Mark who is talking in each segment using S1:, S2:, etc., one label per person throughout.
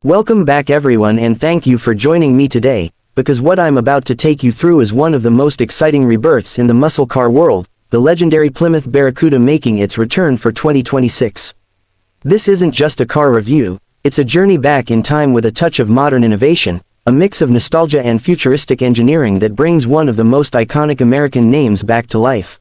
S1: Welcome back everyone, and thank you for joining me today, because what I'm about to take you through is one of the most exciting rebirths in the muscle car world, the legendary Plymouth Barracuda making its return for 2026. This isn't just a car review, it's a journey back in time with a touch of modern innovation, a mix of nostalgia and futuristic engineering that brings one of the most iconic American names back to life.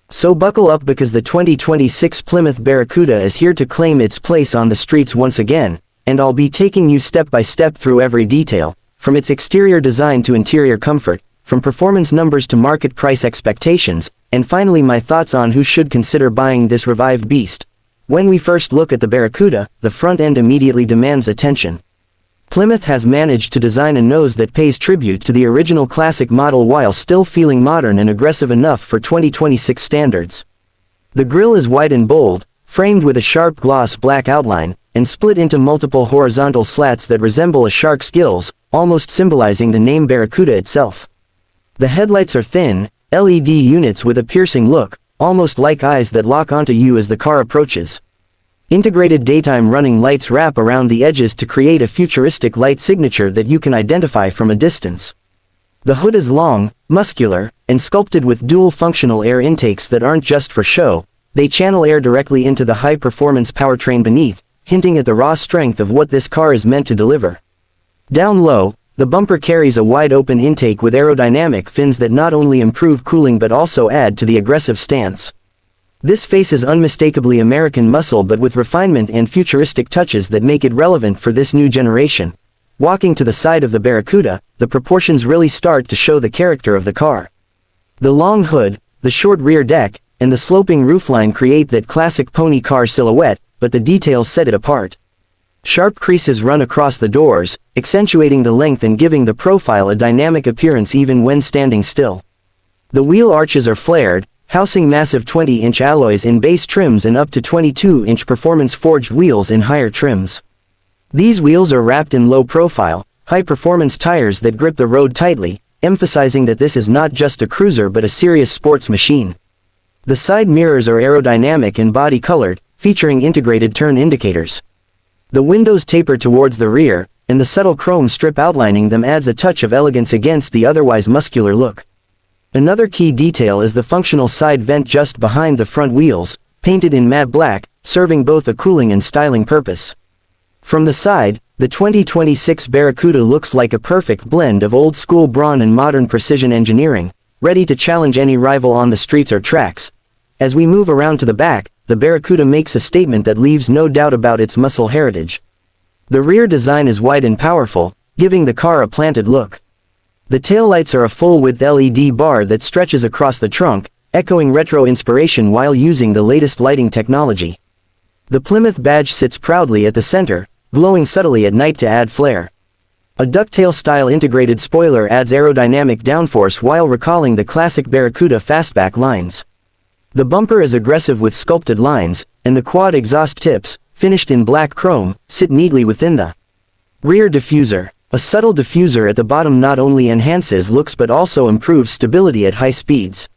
S1: So buckle up, because the 2026 Plymouth Barracuda is here to claim its place on the streets once again, and I'll be taking you step by step through every detail, from its exterior design to interior comfort, from performance numbers to market price expectations, and finally my thoughts on who should consider buying this revived beast. When we first look at the Barracuda, the front end immediately demands attention. Plymouth has managed to design a nose that pays tribute to the original classic model while still feeling modern and aggressive enough for 2026 standards. The grille is wide and bold, framed with a sharp gloss black outline, and split into multiple horizontal slats that resemble a shark's gills, almost symbolizing the name Barracuda itself. The headlights are thin, LED units with a piercing look, almost like eyes that lock onto you as the car approaches. Integrated daytime running lights wrap around the edges to create a futuristic light signature that you can identify from a distance. The hood is long, muscular, and sculpted with dual-functional air intakes that aren't just for show. They channel air directly into the high-performance powertrain beneath, hinting at the raw strength of what this car is meant to deliver. Down low, the bumper carries a wide-open intake with aerodynamic fins that not only improve cooling but also add to the aggressive stance. This face is unmistakably American muscle, but with refinement and futuristic touches that make it relevant for this new generation. Walking to the side of the Barracuda, the proportions really start to show the character of the car. The long hood, the short rear deck, and the sloping roofline create that classic pony car silhouette, but the details set it apart. Sharp creases run across the doors, accentuating the length and giving the profile a dynamic appearance even when standing still. The wheel arches are flared, housing massive 20-inch alloys in base trims and up to 22-inch performance-forged wheels in higher trims. These wheels are wrapped in low-profile, high-performance tires that grip the road tightly, emphasizing that this is not just a cruiser but a serious sports machine. The side mirrors are aerodynamic and body-colored, featuring integrated turn indicators. The windows taper towards the rear, and the subtle chrome strip outlining them adds a touch of elegance against the otherwise muscular look. Another key detail is the functional side vent just behind the front wheels, painted in matte black, serving both a cooling and styling purpose. From the side, the 2026 Barracuda looks like a perfect blend of old-school brawn and modern precision engineering, ready to challenge any rival on the streets or tracks. As we move around to the back, the Barracuda makes a statement that leaves no doubt about its muscle heritage. The rear design is wide and powerful, giving the car a planted look. The taillights are a full-width LED bar that stretches across the trunk, echoing retro inspiration while using the latest lighting technology. The Plymouth badge sits proudly at the center, glowing subtly at night to add flair. A ducktail-style integrated spoiler adds aerodynamic downforce while recalling the classic Barracuda fastback lines. The bumper is aggressive with sculpted lines, and the quad exhaust tips, finished in black chrome, sit neatly within the rear diffuser. A subtle diffuser at the bottom not only enhances looks but also improves stability at high speeds.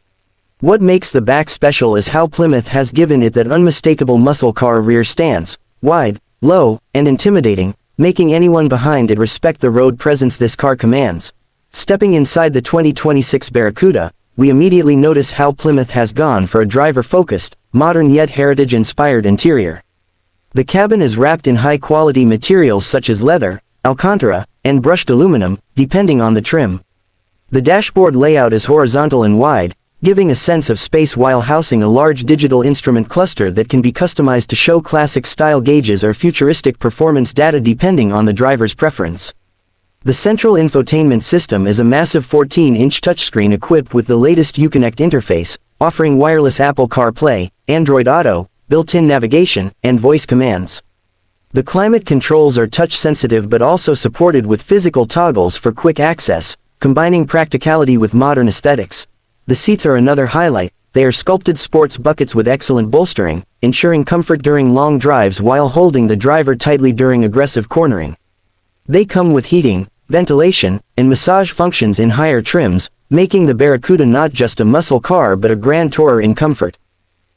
S1: What makes the back special is how Plymouth has given it that unmistakable muscle car rear stance, wide, low, and intimidating, making anyone behind it respect the road presence this car commands. Stepping inside the 2026 Barracuda, we immediately notice how Plymouth has gone for a driver-focused, modern yet heritage-inspired interior. The cabin is wrapped in high-quality materials such as leather, Alcantara, and brushed aluminum, depending on the trim. The dashboard layout is horizontal and wide, giving a sense of space while housing a large digital instrument cluster that can be customized to show classic style gauges or futuristic performance data depending on the driver's preference. The central infotainment system is a massive 14-inch touchscreen equipped with the latest Uconnect interface, offering wireless Apple CarPlay, Android Auto, built-in navigation, and voice commands. The climate controls are touch-sensitive but also supported with physical toggles for quick access, combining practicality with modern aesthetics. The seats are another highlight. They are sculpted sports buckets with excellent bolstering, ensuring comfort during long drives while holding the driver tightly during aggressive cornering. They come with heating, ventilation, and massage functions in higher trims, making the Barracuda not just a muscle car but a grand tourer in comfort.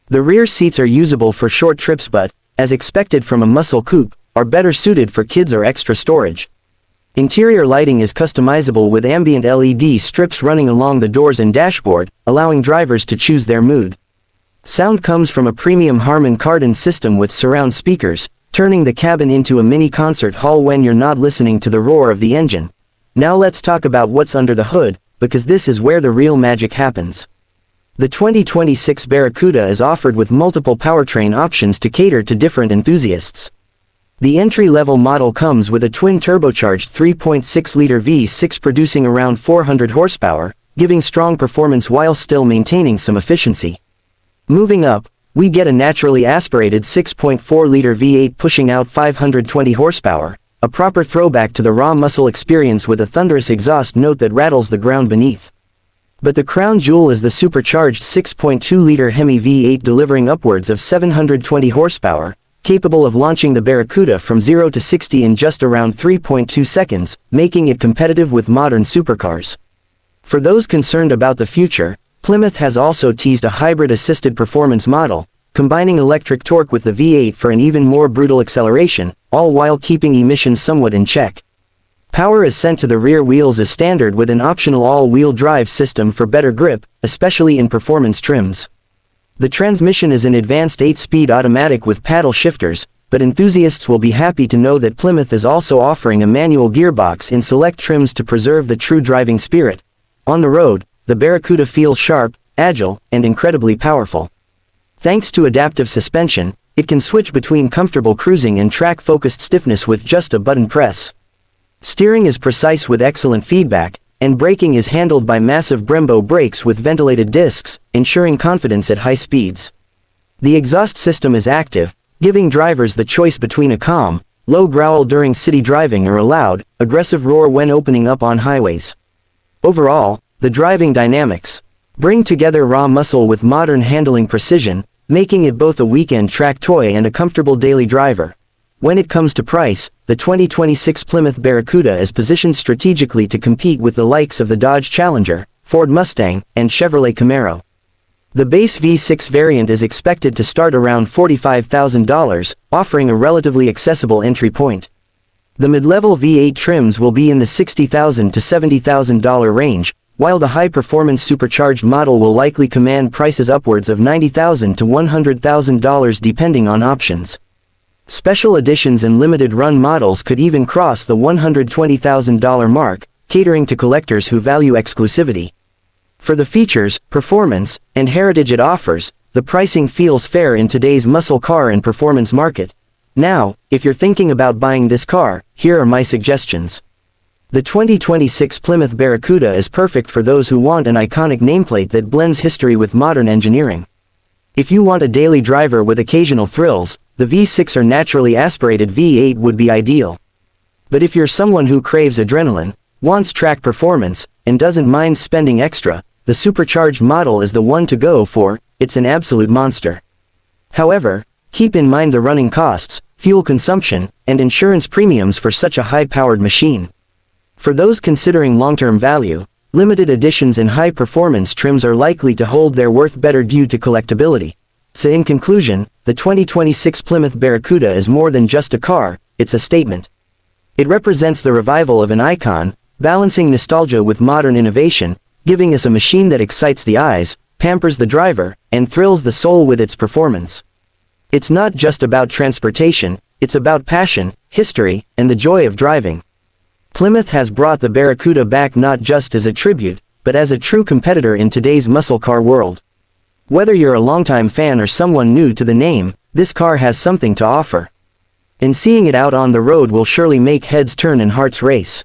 S1: The rear seats are usable for short trips but, as expected from a muscle coupe, are better suited for kids or extra storage. Interior lighting is customizable with ambient LED strips running along the doors and dashboard, allowing drivers to choose their mood. Sound comes from a premium Harman Kardon system with surround speakers, turning the cabin into a mini concert hall when you're not listening to the roar of the engine. Now let's talk about what's under the hood, because this is where the real magic happens. The 2026 Barracuda is offered with multiple powertrain options to cater to different enthusiasts. The entry-level model comes with a twin-turbocharged 3.6-liter V6 producing around 400 horsepower, giving strong performance while still maintaining some efficiency. Moving up, we get a naturally aspirated 6.4-liter V8 pushing out 520 horsepower, a proper throwback to the raw muscle experience with a thunderous exhaust note that rattles the ground beneath. But the crown jewel is the supercharged 6.2-liter Hemi V8 delivering upwards of 720 horsepower, capable of launching the Barracuda from 0 to 60 in just around 3.2 seconds, making it competitive with modern supercars. For those concerned about the future, Plymouth has also teased a hybrid-assisted performance model, combining electric torque with the V8 for an even more brutal acceleration, all while keeping emissions somewhat in check. Power is sent to the rear wheels as standard with an optional all-wheel drive system for better grip, especially in performance trims. The transmission is an advanced 8-speed automatic with paddle shifters, but enthusiasts will be happy to know that Plymouth is also offering a manual gearbox in select trims to preserve the true driving spirit. On the road, the Barracuda feels sharp, agile, and incredibly powerful. Thanks to adaptive suspension, it can switch between comfortable cruising and track-focused stiffness with just a button press. Steering is precise with excellent feedback, and braking is handled by massive Brembo brakes with ventilated discs, ensuring confidence at high speeds. The exhaust system is active, giving drivers the choice between a calm, low growl during city driving or a loud, aggressive roar when opening up on highways. Overall, the driving dynamics bring together raw muscle with modern handling precision, making it both a weekend track toy and a comfortable daily driver. When it comes to price, the 2026 Plymouth Barracuda is positioned strategically to compete with the likes of the Dodge Challenger, Ford Mustang, and Chevrolet Camaro. The base V6 variant is expected to start around $45,000, offering a relatively accessible entry point. The mid-level V8 trims will be in the $60,000 to $70,000 range, while the high-performance supercharged model will likely command prices upwards of $90,000 to $100,000 depending on options. Special editions and limited-run models could even cross the $120,000 mark, catering to collectors who value exclusivity. For the features, performance, and heritage it offers, the pricing feels fair in today's muscle car and performance market. Now, if you're thinking about buying this car, here are my suggestions. The 2026 Plymouth Barracuda is perfect for those who want an iconic nameplate that blends history with modern engineering. If you want a daily driver with occasional thrills, the V6 or naturally aspirated V8 would be ideal. But if you're someone who craves adrenaline, wants track performance, and doesn't mind spending extra, the supercharged model is the one to go for. It's an absolute monster. However, keep in mind the running costs, fuel consumption, and insurance premiums for such a high-powered machine. For those considering long-term value, limited editions and high-performance trims are likely to hold their worth better due to collectability. So in conclusion, the 2026 Plymouth Barracuda is more than just a car, it's a statement. It represents the revival of an icon, balancing nostalgia with modern innovation, giving us a machine that excites the eyes, pampers the driver, and thrills the soul with its performance. It's not just about transportation, it's about passion, history, and the joy of driving. Plymouth has brought the Barracuda back not just as a tribute, but as a true competitor in today's muscle car world. Whether you're a longtime fan or someone new to the name, this car has something to offer. And seeing it out on the road will surely make heads turn and hearts race.